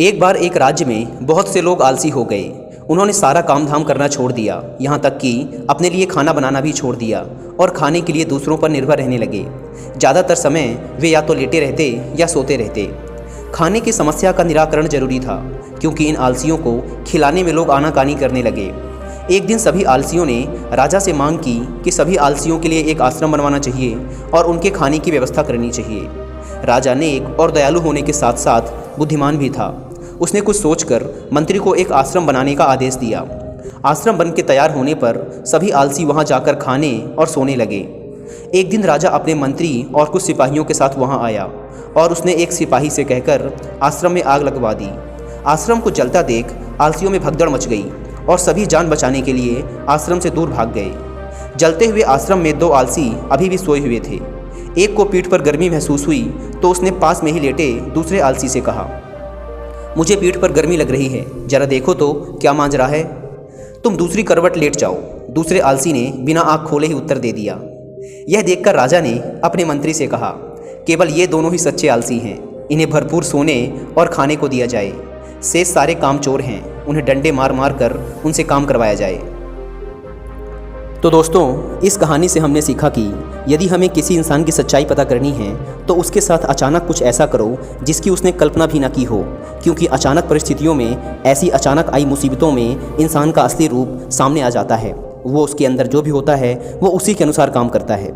एक बार एक राज्य में बहुत से लोग आलसी हो गए। उन्होंने सारा काम धाम करना छोड़ दिया, यहाँ तक कि अपने लिए खाना बनाना भी छोड़ दिया और खाने के लिए दूसरों पर निर्भर रहने लगे। ज़्यादातर समय वे या तो लेटे रहते या सोते रहते। खाने की समस्या का निराकरण जरूरी था, क्योंकि इन आलसियों को खिलाने में लोग आनाकानी करने लगे। एक दिन सभी आलसियों ने राजा से मांग की कि सभी आलसियों के लिए एक आश्रम बनवाना चाहिए और उनके खाने की व्यवस्था करनी चाहिए। राजा नेक और दयालु होने के साथ साथ बुद्धिमान भी था। उसने कुछ सोचकर मंत्री को एक आश्रम बनाने का आदेश दिया। आश्रम बन के तैयार होने पर सभी आलसी वहां जाकर खाने और सोने लगे। एक दिन राजा अपने मंत्री और कुछ सिपाहियों के साथ वहां आया और उसने एक सिपाही से कहकर आश्रम में आग लगवा दी। आश्रम को जलता देख आलसियों में भगदड़ मच गई और सभी जान बचाने के लिए आश्रम से दूर भाग गए। जलते हुए आश्रम में दो आलसी अभी भी सोए हुए थे। एक को पीठ पर गर्मी महसूस हुई तो उसने पास में ही लेटे दूसरे आलसी से कहा, मुझे पीठ पर गर्मी लग रही है, जरा देखो तो क्या मांजरा है। तुम दूसरी करवट लेट जाओ। दूसरे आलसी ने बिना आँख खोले ही उत्तर दे दिया। यह देखकर राजा ने अपने मंत्री से कहा, केवल ये दोनों ही सच्चे आलसी हैं, इन्हें भरपूर सोने और खाने को दिया जाए। शेष सारे काम चोर हैं, उन्हें डंडे मार मार कर उनसे काम करवाया जाए। तो दोस्तों, इस कहानी से हमने सीखा कि यदि हमें किसी इंसान की सच्चाई पता करनी है तो उसके साथ अचानक कुछ ऐसा करो जिसकी उसने कल्पना भी ना की हो, क्योंकि अचानक परिस्थितियों में, ऐसी अचानक आई मुसीबतों में इंसान का असली रूप सामने आ जाता है। वो उसके अंदर जो भी होता है वो उसी के अनुसार काम करता है।